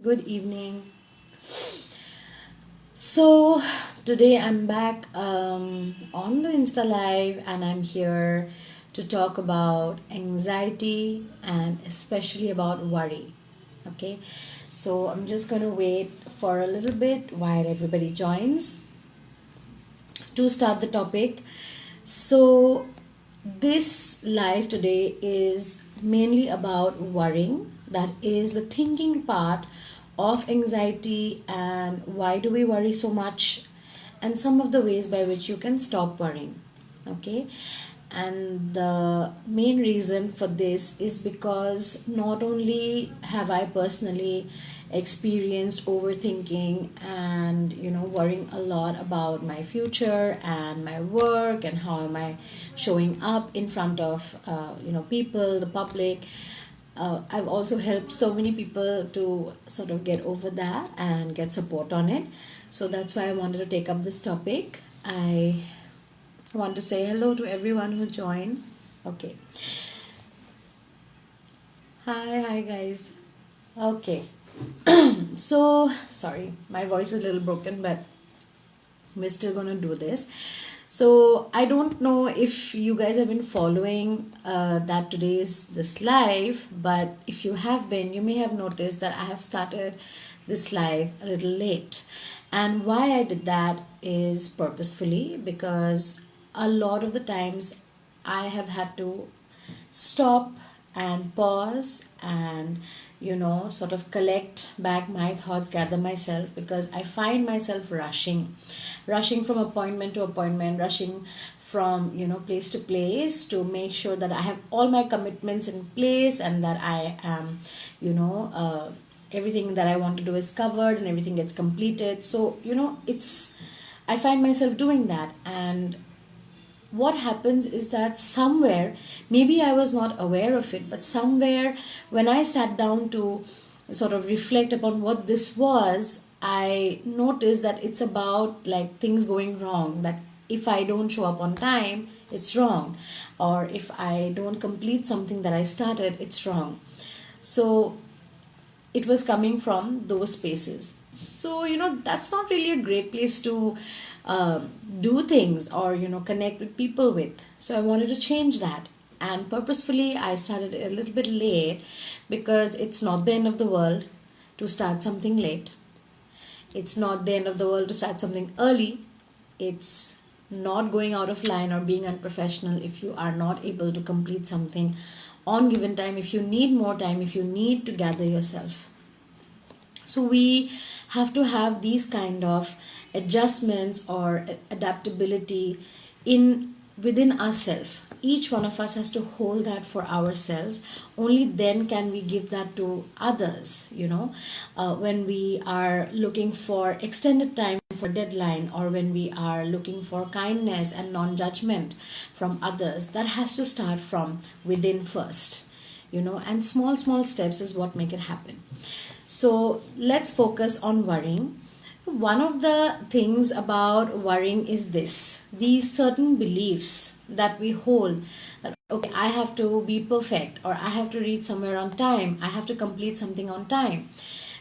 Good evening. So, today I'm back on the Insta Live and I'm here to talk about anxiety and especially about worry. Okay, so I'm just going to wait for a little bit while everybody joins to start the topic. So, this live today is mainly about worrying, that is the thinking part of anxiety and why do we worry so much, and some of the ways by which you can stop worrying. Okay, and the main reason for this is because not only have I personally experienced overthinking and worrying a lot about my future and my work and how am I showing up in front of people, the public. I've also helped so many people to sort of get over that and get support on it. So that's why I wanted to take up this topic. I want to say hello to everyone who joined. Okay. Hi guys. Okay. So sorry, my voice is a little broken, but we're still gonna do this. So I don't know if you guys have been following that today's this live, but if you have been, you may have noticed that I have started this live a little late. And why I did that is purposefully because a lot of the times I have had to stop and pause and sort of collect back my thoughts, gather myself, because I find myself rushing from appointment to appointment, rushing from place to place to make sure that I have all my commitments in place and that I am everything that I want to do is covered and everything gets completed. So I find myself doing that, and what happens is that somewhere, maybe I was not aware of it, but somewhere when I sat down to sort of reflect upon what this was, I noticed that it's about like things going wrong, that if I don't show up on time, it's wrong, or if I don't complete something that I started, it's wrong. So it was coming from those spaces. So that's not really a great place to do things or connect with people with. So I wanted to change that, and purposefully I started a little bit late because it's not the end of the world to start something late. It's not the end of the world to start something early. It's not going out of line or being unprofessional if you are not able to complete something on given time, if you need more time, if you need to gather yourself. So we have to have these kind of adjustments or adaptability in within ourselves. Each one of us has to hold that for ourselves. Only then can we give that to others. When we are looking for extended time for deadline, or when we are looking for kindness and non-judgment from others, that has to start from within first. And small steps is what make it happen. So let's focus on worrying. One of the things about worrying is these certain beliefs that we hold, that okay, I have to be perfect, or I have to reach somewhere on time, I have to complete something on time.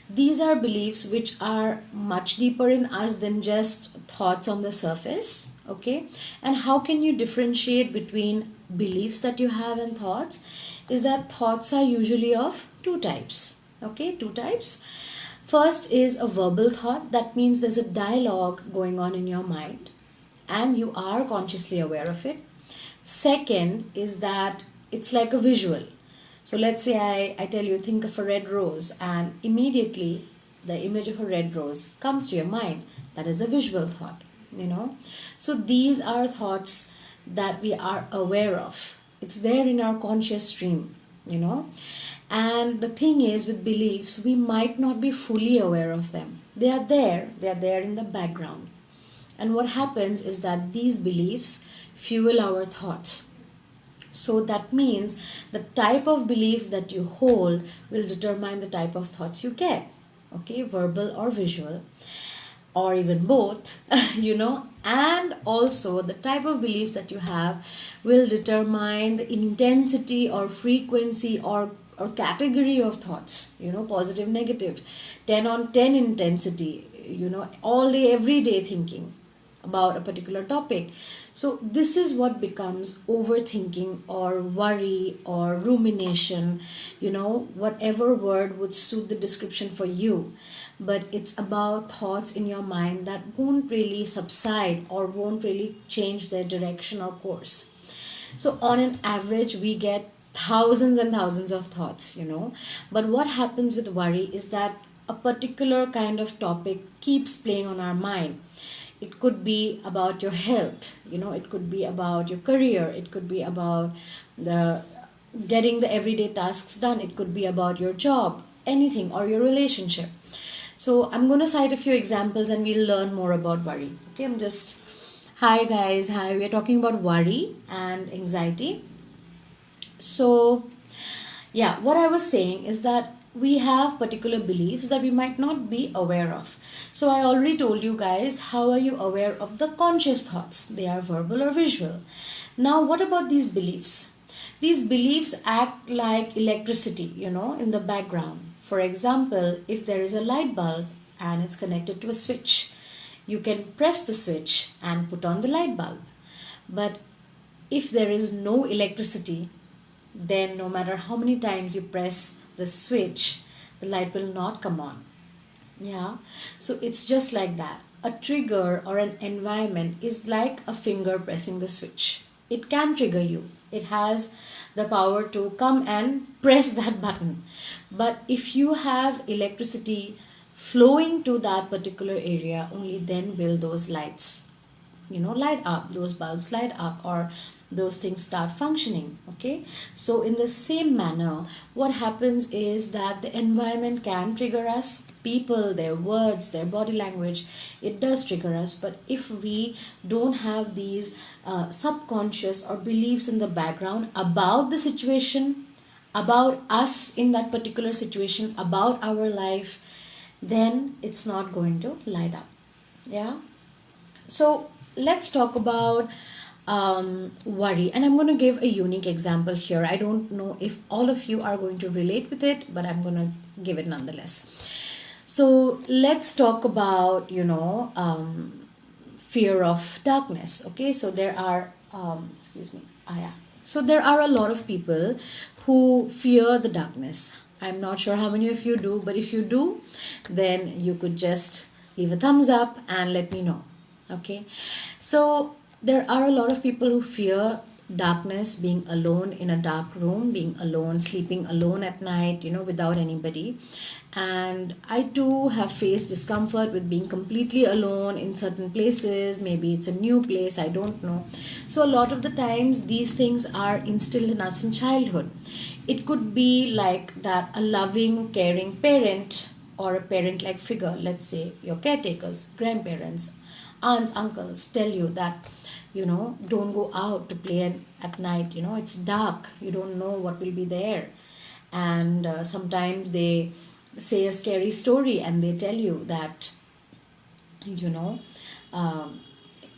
These are beliefs which are much deeper in us than just thoughts on the surface. Okay, and how can you differentiate between beliefs that you have and thoughts? Is that thoughts are usually of two types. Okay, two types. First is a verbal thought. That means there's a dialogue going on in your mind and you are consciously aware of it. Second is that it's like a visual. So let's say I tell you, think of a red rose, and immediately the image of a red rose comes to your mind. That is a visual thought. So these are thoughts that we are aware of. It's there in our conscious stream. And the thing is, with beliefs, we might not be fully aware of them. They are there in the background. And what happens is that these beliefs fuel our thoughts. So that means the type of beliefs that you hold will determine the type of thoughts you get. Okay, verbal or visual, or even both, and also the type of beliefs that you have will determine the intensity or frequency or or category of thoughts, positive, negative, 10 on 10 intensity, all day, every day thinking about a particular topic. So this is what becomes overthinking or worry or rumination, whatever word would suit the description for you. But it's about thoughts in your mind that won't really subside or won't really change their direction or course. So on an average, we get thousands and thousands of thoughts, But what happens with worry is that a particular kind of topic keeps playing on our mind. It could be about your health, it could be about your career, it could be about the getting the everyday tasks done, it could be about your job, anything, or your relationship. So I'm going to cite a few examples and we'll learn more about worry. Okay, hi guys, hi, we're talking about worry and anxiety. So yeah, what I was saying is that we have particular beliefs that we might not be aware of. So I already told you guys, how are you aware of the conscious thoughts? They are verbal or visual. Now, what about these beliefs? These beliefs act like electricity, in the background. For example, if there is a light bulb and it's connected to a switch, you can press the switch and put on the light bulb. But if there is no electricity, then no matter how many times you press the switch, the light will not come on. Yeah, so it's just like that. A trigger or an environment is like a finger pressing the switch. It can trigger you. It has the power to come and press that button. But if you have electricity flowing to that particular area, only then will those lights, light up, those bulbs light up, or those things start functioning. Okay, so in the same manner, what happens is that the environment can trigger us. People, their words, their body language, it does trigger us. But if we don't have these subconscious or beliefs in the background about the situation, about us in that particular situation, about our life, then it's not going to light up. Yeah, so let's talk about worry, and I'm going to give a unique example here. I don't know if all of you are going to relate with it, but I'm going to give it nonetheless. So let's talk about fear of darkness. Okay, so there are so there are a lot of people who fear the darkness. I'm not sure how many of you do, but if you do, then you could just leave a thumbs up and let me know. Okay, so there are a lot of people who fear darkness, being alone in a dark room, being alone, sleeping alone at night, without anybody. And I too have faced discomfort with being completely alone in certain places. Maybe it's a new place, I don't know. So a lot of the times these things are instilled in us in childhood. It could be like that a loving, caring parent or a parent-like figure, let's say your caretakers, grandparents, aunts, uncles, tell you that don't go out to play at night, it's dark, you don't know what will be there. And sometimes they say a scary story and they tell you that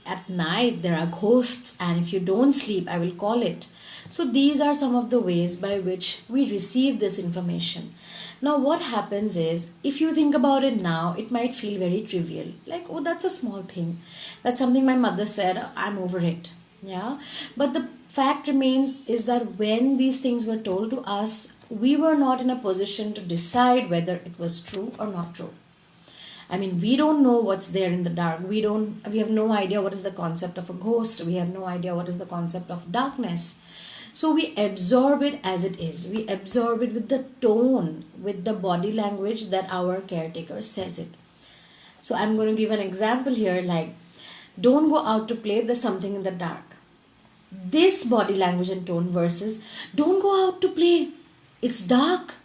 at night there are ghosts, and if you don't sleep, I will call it. So these are some of the ways by which we receive this information. Now what happens is, if you think about it now, it might feel very trivial, like, oh, that's a small thing, that's something my mother said, I'm over it. Yeah, but the fact remains is that when these things were told to us, we were not in a position to decide whether it was true or not true. I mean, we don't know what's there in the dark. We have no idea what is the concept of a ghost. We have no idea what is the concept of darkness. So we absorb it as it is. We absorb it with the tone, with the body language that our caretaker says it. So I'm going to give an example here, like, don't go out to play, there's something in the dark. This body language and tone versus, don't go out to play, it's dark.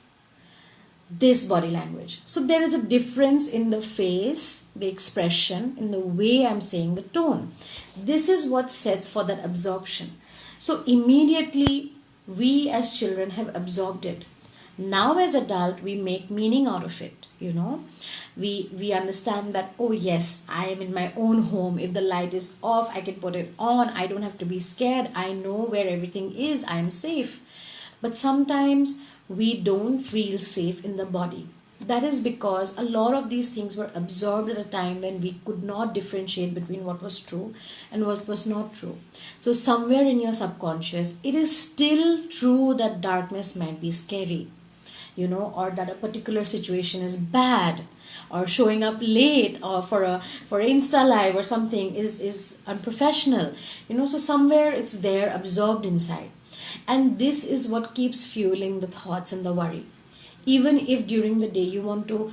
This body language. So there is a difference in the face, the expression, in the way I'm saying the tone. This is what sets for that absorption. So immediately we as children have absorbed it. Now as adult, we make meaning out of it. We understand that, oh yes, I am in my own home. If the light is off, I can put it on. I don't have to be scared. I know where everything is. I am safe. But sometimes we don't feel safe in the body. That is because a lot of these things were absorbed at a time when we could not differentiate between what was true and what was not true. So, somewhere in your subconscious, it is still true that darkness might be scary, or that a particular situation is bad, or showing up late or for Insta live or something is unprofessional. So somewhere it's there absorbed inside. And this is what keeps fueling the thoughts and the worry. Even if during the day you want to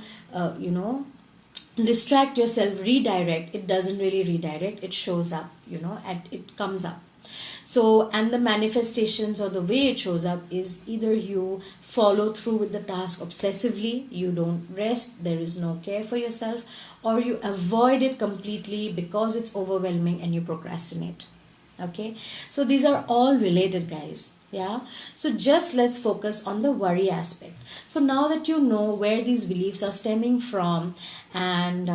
distract yourself, redirect, it doesn't really redirect, it shows up, and it comes up. So, and the manifestations or the way it shows up is either you follow through with the task obsessively, you don't rest, there is no care for yourself, or you avoid it completely because it's overwhelming and you procrastinate. Okay, so these are all related, guys. Yeah, so just let's focus on the worry aspect. So now that you know where these beliefs are stemming from, and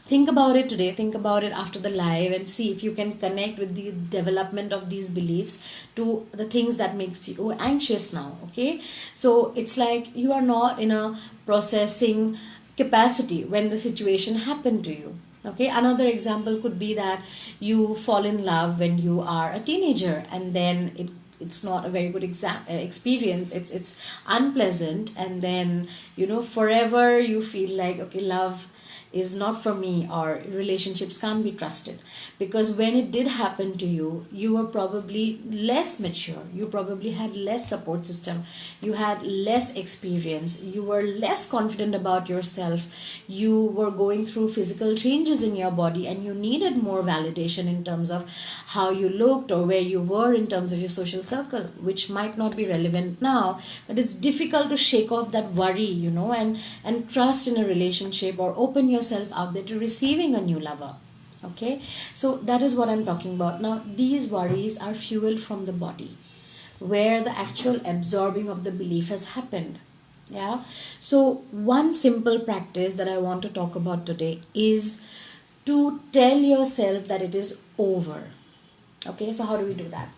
think about it today, think about it after the live, and see if you can connect with the development of these beliefs to the things that makes you anxious now. Okay, so it's like you are not in a processing capacity when the situation happened to you. Okay, another example could be that you fall in love when you are a teenager, and then it's not a very good experience, it's unpleasant, and then forever you feel like, okay, love is not for me, or relationships can't be trusted. Because when it did happen to you, you were probably less mature, you probably had less support system, you had less experience, you were less confident about yourself, you were going through physical changes in your body, and you needed more validation in terms of how you looked or where you were in terms of your social circle, which might not be relevant now. But it's difficult to shake off that worry, and trust in a relationship, or open yourself out there to receiving a new lover. Okay, so that is what I'm talking about. Now, these worries are fueled from the body, where the actual absorbing of the belief has happened. Yeah, so one simple practice that I want to talk about today is to tell yourself that it is over. Okay, so how do we do that?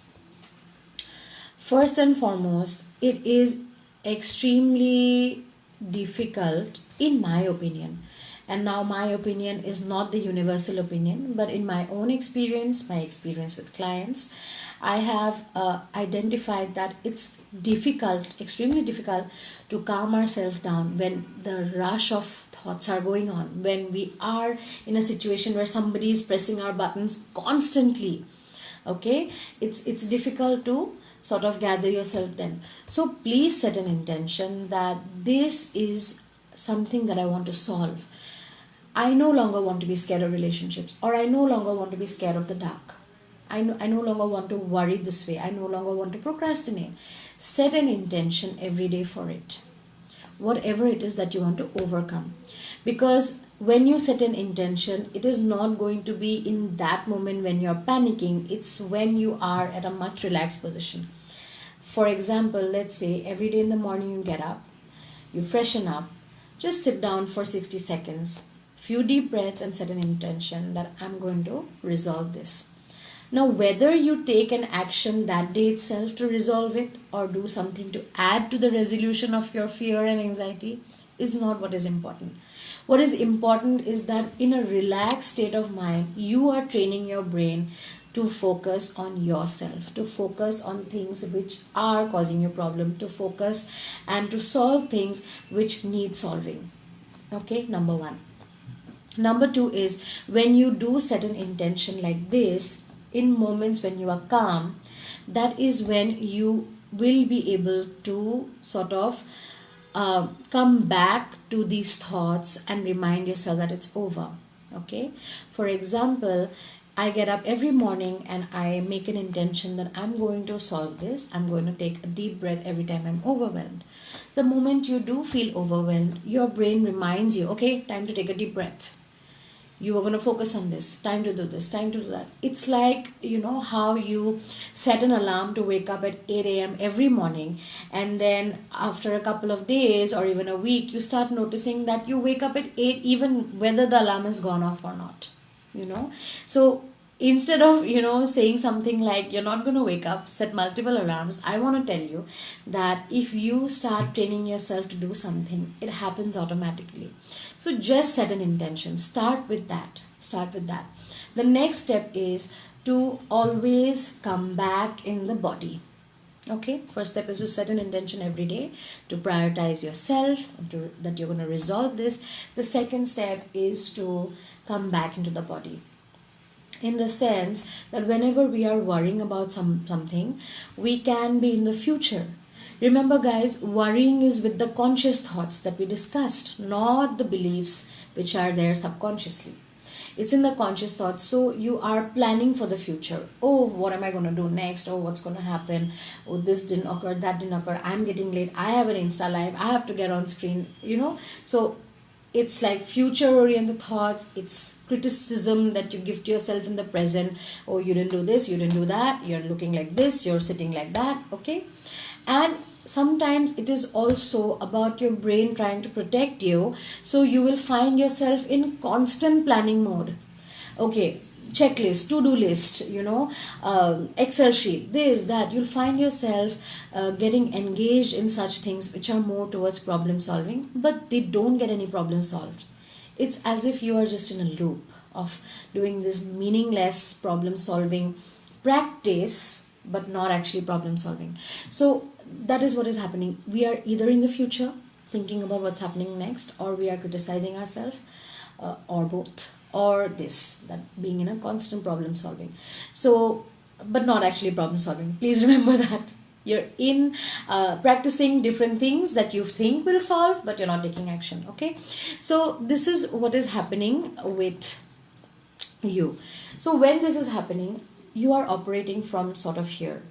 First and foremost, it is extremely difficult, in my opinion. And now, my opinion is not the universal opinion, but in my own experience, my experience with clients, I have identified that it's difficult, extremely difficult, to calm ourselves down when the rush of thoughts are going on, when we are in a situation where somebody is pressing our buttons constantly. Okay, it's difficult to sort of gather yourself then. So please set an intention that this is something that I want to solve. I no longer want to be scared of relationships, or I no longer want to be scared of the dark. I no longer want to worry this way. I no longer want to procrastinate. Set an intention every day for it, whatever it is that you want to overcome. Because when you set an intention, it is not going to be in that moment when you're panicking. It's when you are at a much relaxed position. For example, let's say every day in the morning you get up, you freshen up, just sit down for 60 seconds, few deep breaths, and set an intention that I'm going to resolve this. Now, whether you take an action that day itself to resolve it, or do something to add to the resolution of your fear and anxiety, is not what is important. What is important is that in a relaxed state of mind, you are training your brain to focus on yourself, to focus on things which are causing you problem, to focus and to solve things which need solving. Okay, number one. Number two is, when you do set an intention like this, in moments when you are calm, that is when you will be able to sort of come back to these thoughts and remind yourself that it's over. Okay, for example, I get up every morning and I make an intention that I'm going to solve this. I'm going to take a deep breath every time I'm overwhelmed. The moment you do feel overwhelmed, your brain reminds you, okay, time to take a deep breath. You are going to focus on this, time to do this, time to do that. It's like, how you set an alarm to wake up at 8 a.m. every morning, and then after a couple of days or even a week, you start noticing that you wake up at 8 even whether the alarm has gone off or not. So instead of saying something like you're not going to wake up, set multiple alarms, I want to tell you that if you start training yourself to do something, it happens automatically. So just set an intention, start with that. The next step is to always come back in the body. Okay, first step is to set an intention every day to prioritize yourself, that you're going to resolve this. The second step is to come back into the body, in the sense that whenever we are worrying about something, we can be in the future. Remember guys, worrying is with the conscious thoughts that we discussed, not the beliefs which are there subconsciously. It's in the conscious thoughts. So you are planning for the future. Oh, what am I going to do next? Oh, what's going to happen? Oh, this didn't occur, that didn't occur, I'm getting late, I have an Insta live, I have to get on screen, so it's like future oriented thoughts. It's criticism that you give to yourself in the present. Oh, you didn't do this, you didn't do that, you're looking like this, you're sitting like that. Okay, and sometimes it is also about your brain trying to protect you, so you will find yourself in constant planning mode. Okay, checklist, to-do list, Excel sheet, this, that. You'll find yourself getting engaged in such things which are more towards problem solving, but they don't get any problem solved. It's as if you are just in a loop of doing this meaningless problem solving practice, but not actually problem solving. So that is what is happening. We are either in the future thinking about what's happening next, or we are criticizing ourselves, or both, or this, that being in a constant problem solving. So, but not actually problem solving. Please remember that you're in practicing different things that you think will solve, but you're not taking action. Okay, so this is what is happening with you. So when this is happening, you are operating from sort of here,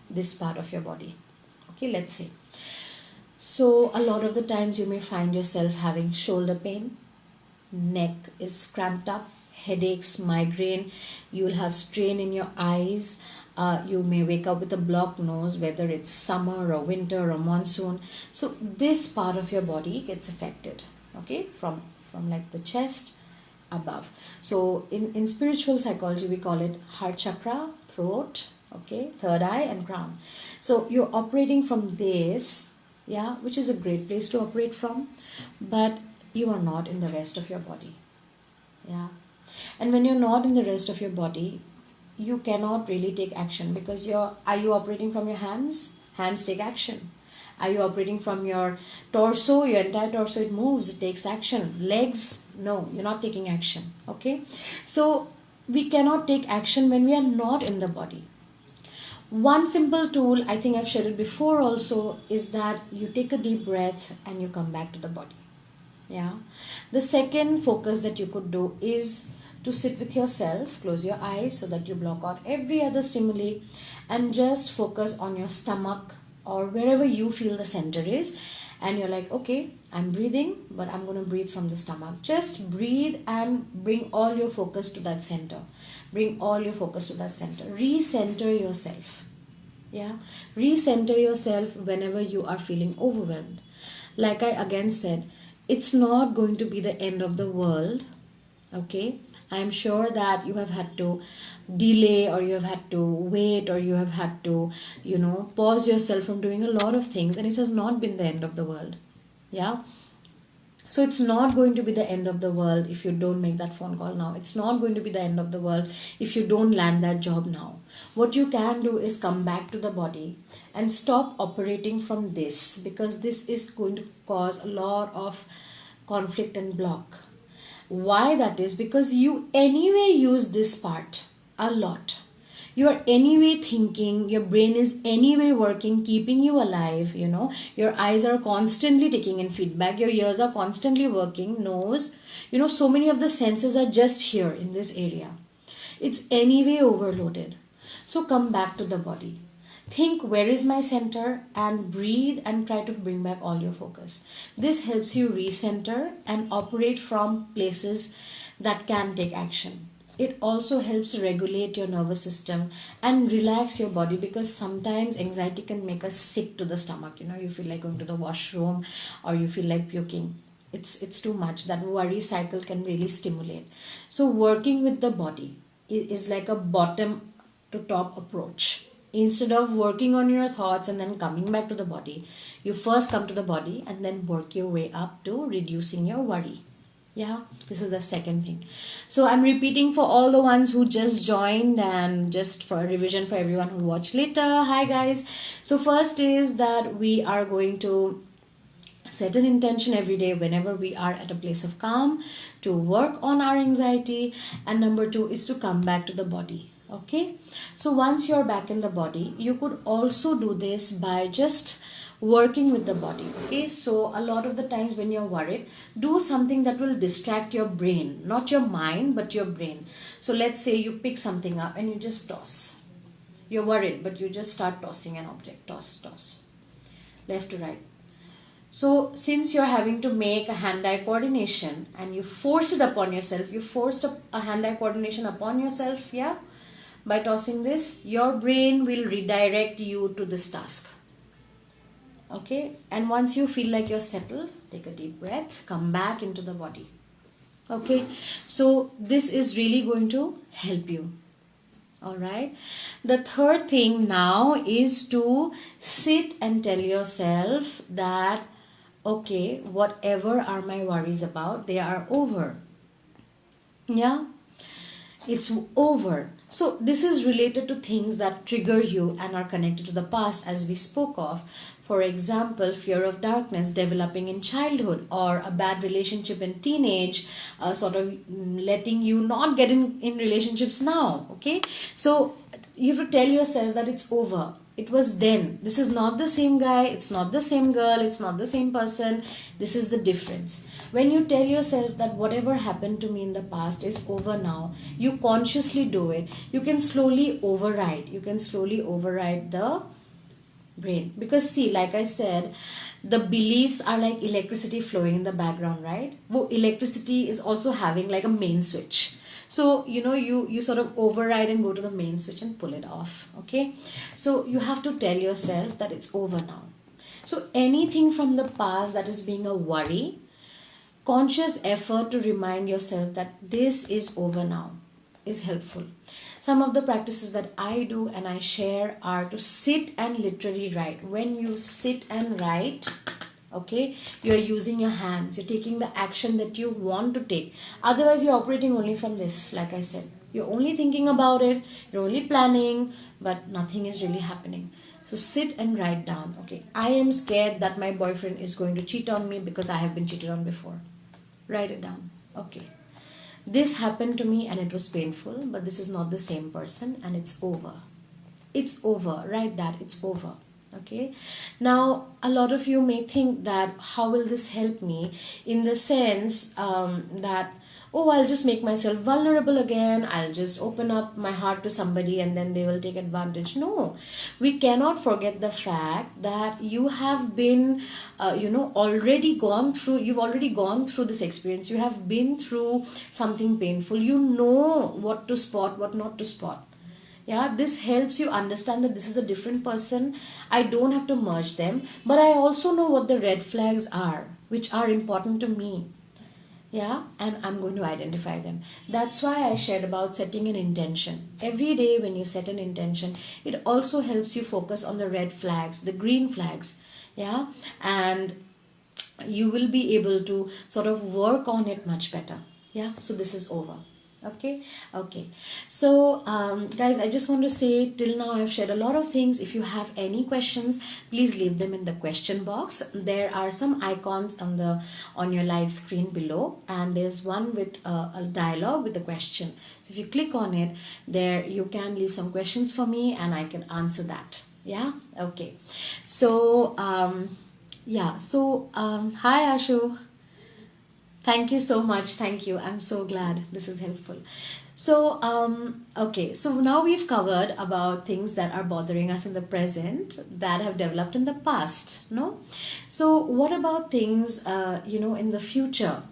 this part of your body. Okay, let's say. So a lot of the times you may find yourself having shoulder pain, neck is cramped up, headaches, migraine, you will have strain in your eyes, you may wake up with a blocked nose, whether it's summer or winter or monsoon. So this part of your body gets affected, okay, from like the chest above. So in spiritual psychology we call it heart chakra, throat, okay, third eye and crown. So you're operating from this, yeah, which is a great place to operate from, but you are not in the rest of your body. Yeah, and when you're not in the rest of your body, you cannot really take action, because are you operating from your hands? Hands take action. Are you operating from your torso? Your entire torso, it moves, it takes action. Legs, no, you're not taking action. Okay, so we cannot take action when we are not in the body. One simple tool, I think I've shared it before also, is that you take a deep breath and you come back to the body. Yeah. The second focus that you could do is to sit with yourself, close your eyes so that you block out every other stimuli, and just focus on your stomach or wherever you feel the center is. And you're like, okay, I'm breathing, but I'm going to breathe from the stomach. Just breathe and bring all your focus to that center. Bring all your focus to that center. Recenter yourself. Yeah. Recenter yourself whenever you are feeling overwhelmed. Like I again said, it's not going to be the end of the world. Okay, I'm sure that you have had to delay, or you have had to wait, or you have had to pause yourself from doing a lot of things, and it has not been the end of the world. Yeah, so it's not going to be the end of the world if you don't make that phone call now. It's not going to be the end of the world if you don't land that job now. What you can do is come back to the body and stop operating from this, because this is going to cause a lot of conflict and block. Why that is? Because you anyway use this part a lot. You are anyway thinking, your brain is anyway working, keeping you alive, your eyes are constantly taking in feedback, your ears are constantly working, nose, so many of the senses are just here in this area. It's anyway overloaded. So come back to the body. Think, where is my center, and breathe and try to bring back all your focus. This helps you recenter and operate from places that can take action. It also helps regulate your nervous system and relax your body, because sometimes anxiety can make us sick to the stomach. You feel like going to the washroom, or you feel like puking. It's too much. That worry cycle can really stimulate. So working with the body is like a bottom to top approach. Instead of working on your thoughts and then coming back to the body, you first come to the body and then work your way up to reducing your worry. Yeah, this is the second thing. So I'm repeating for all the ones who just joined, and just for a revision for everyone who watch later. Hi guys. So first is that we are going to set an intention every day whenever we are at a place of calm to work on our anxiety. And number 2 is to come back to the body. Okay, so once you're back in the body, you could also do this by just working with the body. Okay, so a lot of the times when you're worried, do something that will distract your brain, not your mind but your brain. So let's say you pick something up and you just toss. You're worried, but you just start tossing an object. Toss left to right. So since you're having to make a hand-eye coordination and you force it upon yourself, you forced a hand-eye coordination upon yourself, yeah, by tossing this, your brain will redirect you to this task. Okay, and once you feel like you're settled, take a deep breath, come back into the body. Okay, so this is really going to help you. All right, the third thing now is to sit and tell yourself that, okay, whatever are my worries about, they are over. Yeah, it's over. So this is related to things that trigger you and are connected to the past, as we spoke of. For example, fear of darkness developing in childhood, or a bad relationship in teenage, sort of letting you not get in relationships now. Okay, so you have to tell yourself that it's over. It was then. This is not the same guy. It's not the same girl. It's not the same person. This is the difference. When you tell yourself that whatever happened to me in the past is over now, you consciously do it. You can slowly override. You can slowly override the brain. Because see, like I said, the beliefs are like electricity flowing in the background, right? Well, electricity is also having like a main switch. So, you sort of override and go to the main switch and pull it off. Okay. So you have to tell yourself that it's over now. So anything from the past that is being a worry, conscious effort to remind yourself that this is over now is helpful. Some of the practices that I do and I share are to sit and literally write. When you sit and write, okay, you're using your hands, you're taking the action that you want to take. Otherwise, you're operating only from this, like I said. You're only thinking about it, you're only planning, but nothing is really happening. So sit and write down, okay, I am scared that my boyfriend is going to cheat on me because I have been cheated on before. Write it down, okay. This happened to me and it was painful, but this is not the same person and it's over. It's over, write that, it's over. Okay, now a lot of you may think that how will this help me, in the sense that, oh, I'll just make myself vulnerable again, I'll just open up my heart to somebody and then they will take advantage. No, we cannot forget the fact that you have been already gone through, you've already gone through this experience, you have been through something painful, you know what to spot, what not to spot. Yeah, this helps you understand that this is a different person. I don't have to merge them, but I also know what the red flags are, which are important to me. Yeah, and I'm going to identify them. That's why I shared about setting an intention. Every day when you set an intention, it also helps you focus on the red flags, the green flags. Yeah, and you will be able to sort of work on it much better. Yeah, so this is over. Okay, so guys, I just want to say, till now I've shared a lot of things. If you have any questions, please leave them in the question box. There are some icons on your live screen below, and there's one with a dialogue with a question. So if you click on it, there you can leave some questions for me and I can answer that. Yeah, okay. So hi Ashu. Thank you so much. Thank you. I'm so glad this is helpful. So, okay. So now we've covered about things that are bothering us in the present that have developed in the past, no? So what about things, in the future?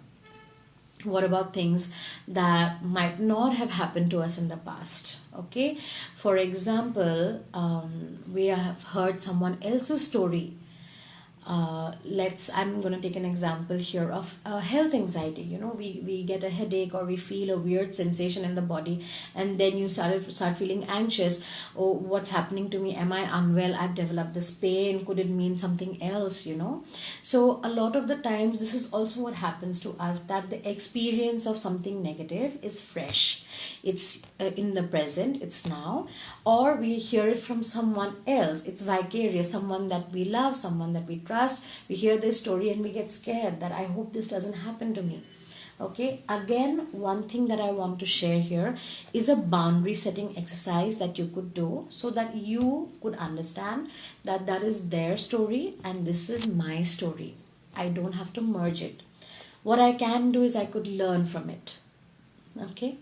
What about things that might not have happened to us in the past? Okay. For example, we have heard someone else's story I'm going to take an example here of health anxiety. We get a headache, or we feel a weird sensation in the body, and then you start feeling anxious. Oh, what's happening to me? Am I unwell? I've developed this pain. Could it mean something else? So a lot of the times this is also what happens to us, that the experience of something negative is fresh. It's in the present, it's now, or we hear it from someone else. It's vicarious, someone that we love, someone that we trust. We hear this story and we get scared that I hope this doesn't happen to me. Okay, again, one thing that I want to share here is a boundary setting exercise that you could do, so that you could understand that that is their story and this is my story. I don't have to merge it. What I can do is I could learn from it. Okay.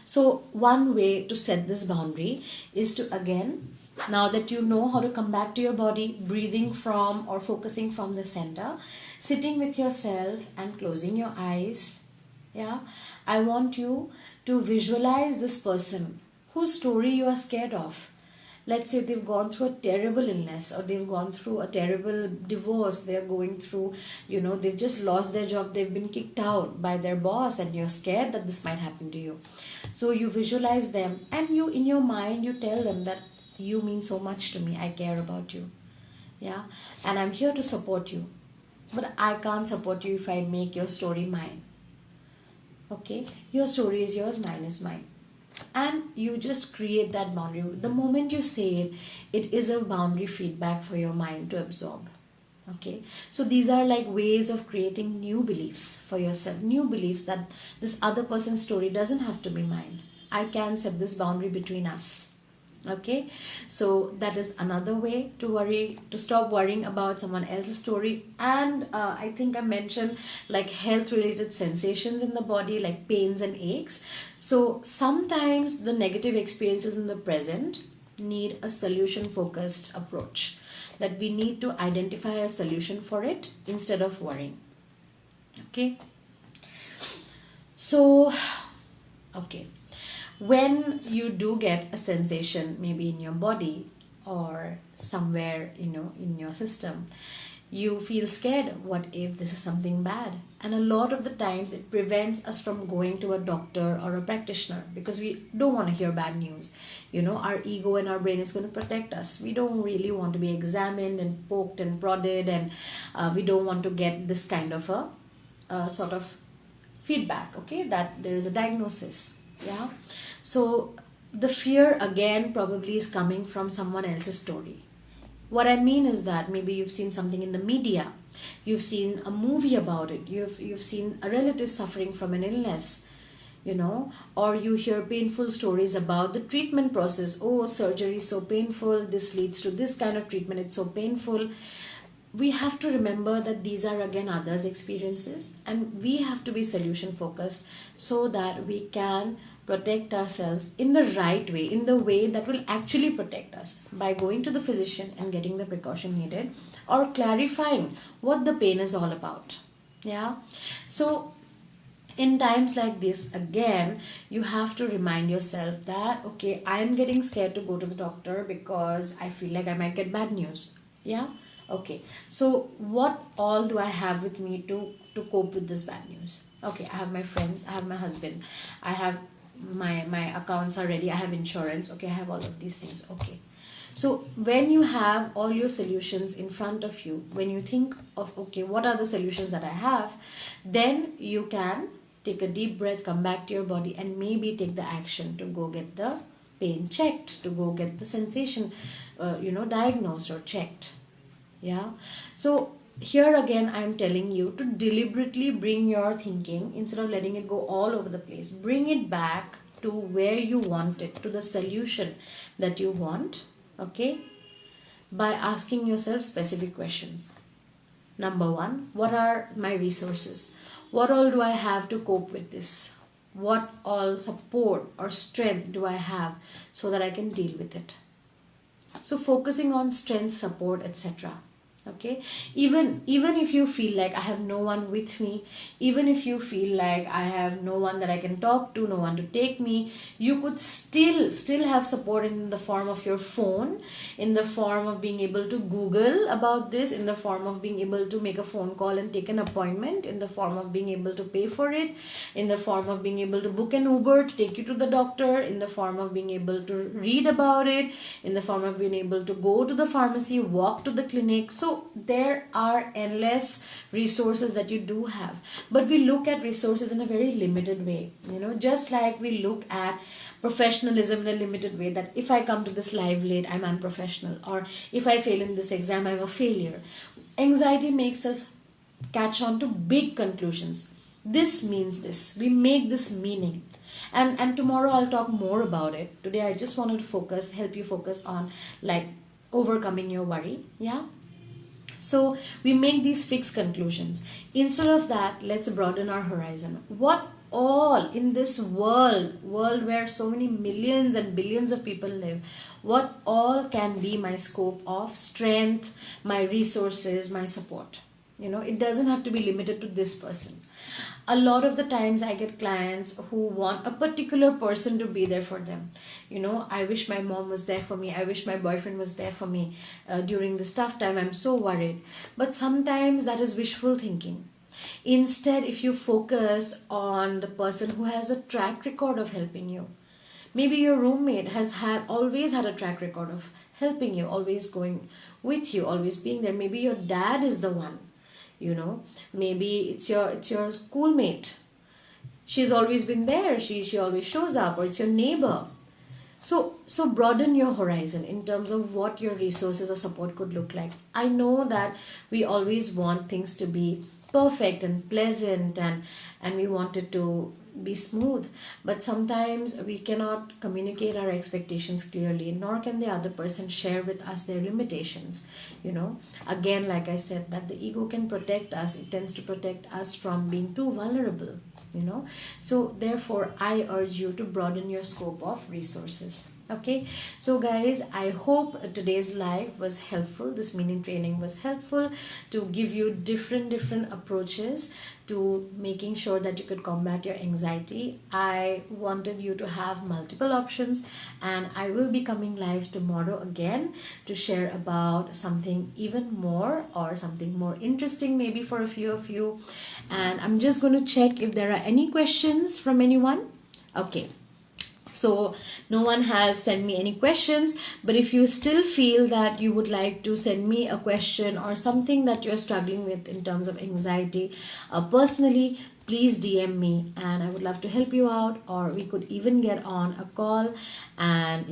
So one way to set this boundary is to, again, now that you know how to come back to your body, breathing from or focusing from the center, sitting with yourself and closing your eyes. Yeah, I want you to visualize this person whose story you are scared of. Let's say they've gone through a terrible illness, or they've gone through a terrible divorce. They're going through, they've just lost their job. They've been kicked out by their boss, and you're scared that this might happen to you. So you visualize them, and you, in your mind, you tell them that you mean so much to me. I care about you. Yeah. And I'm here to support you. But I can't support you if I make your story mine. Okay. Your story is yours, mine is mine. And you just create that boundary. The moment you say it, it is a boundary feedback for your mind to absorb. Okay, so these are like ways of creating new beliefs for yourself, new beliefs that this other person's story doesn't have to be mine. I can set this boundary between us. Okay, so that is another way to stop worrying about someone else's story. And I think I mentioned like health related sensations in the body, like pains and aches. So sometimes the negative experiences in the present need a solution focused approach, that we need to identify a solution for it instead of worrying. Okay, so okay, when you do get a sensation, maybe in your body or somewhere in your system, you feel scared. What if this is something bad? And a lot of the times it prevents us from going to a doctor or a practitioner, because we don't want to hear bad news. Our ego and our brain is going to protect us. We don't really want to be examined and poked and prodded, and we don't want to get this kind of a sort of feedback, okay, that there is a diagnosis. Yeah. So the fear again probably is coming from someone else's story. What I mean is that maybe you've seen something in the media, you've seen a movie about it, you've seen a relative suffering from an illness, or you hear painful stories about the treatment process. Oh, surgery is so painful, this leads to this kind of treatment, it's so painful. We have to remember that these are again others' experiences, and we have to be solution focused so that we can protect ourselves in the right way, in the way that will actually protect us, by going to the physician and getting the precaution needed, or clarifying what the pain is all about. Yeah. So in times like this, again, you have to remind yourself that, okay, I'm getting scared to go to the doctor because I feel like I might get bad news. Yeah. Okay, so what all do I have with me to cope with this bad news? Okay, I have my friends, I have my husband, I have my accounts are ready, I have insurance, okay, I have all of these things. Okay, so when you have all your solutions in front of you, when you think of, okay, what are the solutions that I have, then you can take a deep breath, come back to your body, and maybe take the action to go get the pain checked, to go get the sensation diagnosed or checked. Yeah. So here again, I'm telling you to deliberately bring your thinking, instead of letting it go all over the place, bring it back to where you want it, to the solution that you want. Okay. By asking yourself specific questions. Number one, what are my resources? What all do I have to cope with this? What all support or strength do I have so that I can deal with it? So focusing on strength, support, etc. Okay, even if you feel like I have no one with me, even if you feel like I have no one that I can talk to, no one to take me, you could still have support in the form of your phone, in the form of being able to Google about this, in the form of being able to make a phone call and take an appointment, in the form of being able to pay for it, in the form of being able to book an Uber to take you to the doctor, in the form of being able to read about it, in the form of being able to go to the pharmacy, walk to the clinic. So there are endless resources that you do have, but we look at resources in a very limited way, just like we look at professionalism in a limited way, that if I come to this live late, I'm unprofessional, or if I fail in this exam, I'm a failure. Anxiety makes us catch on to big conclusions. This means this, we make this meaning, and tomorrow I'll talk more about it. Today I just wanted to help you focus on, like, overcoming your worry. Yeah, so we make these fixed conclusions. Instead of that, let's broaden our horizon. What all in this world where so many millions and billions of people live, what all can be my scope of strength, my resources, my support? It doesn't have to be limited to this person. A lot of the times I get clients who want a particular person to be there for them. I wish my mom was there for me, I wish my boyfriend was there for me during this tough time, I'm so worried. But sometimes that is wishful thinking. Instead, if you focus on the person who has a track record of helping you, maybe your roommate has always had a track record of helping you, always going with you, always being there. Maybe your dad is the one. Maybe it's your schoolmate, she's always been there, she always shows up, or it's your neighbor. So broaden your horizon in terms of what your resources or support could look like. I know that we always want things to be perfect and pleasant, and we want it to be smooth, but sometimes we cannot communicate our expectations clearly, nor can the other person share with us their limitations. Again, like I said, that the ego can protect us, it tends to protect us from being too vulnerable. So therefore I urge you to broaden your scope of resources. Okay, so guys, I hope today's live was helpful. This meaning training was helpful to give you different approaches to making sure that you could combat your anxiety. I wanted you to have multiple options, and I will be coming live tomorrow again to share about something even more, or something more interesting maybe for a few of you. And I'm just going to check if there are any questions from anyone. Okay, so no one has sent me any questions, but if you still feel that you would like to send me a question or something that you're struggling with in terms of anxiety personally, please DM me and I would love to help you out, or we could even get on a call and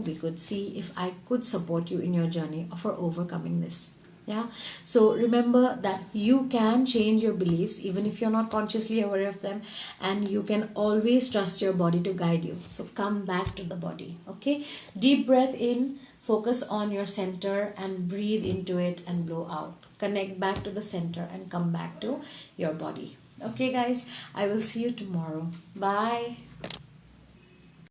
we could see if I could support you in your journey for overcoming this. Yeah, so remember that you can change your beliefs even if you're not consciously aware of them, and you can always trust your body to guide you. So come back to the body. Okay, deep breath in, focus on your center and breathe into it and blow out. Connect back to the center and come back to your body. Okay guys, I will see you tomorrow. Bye.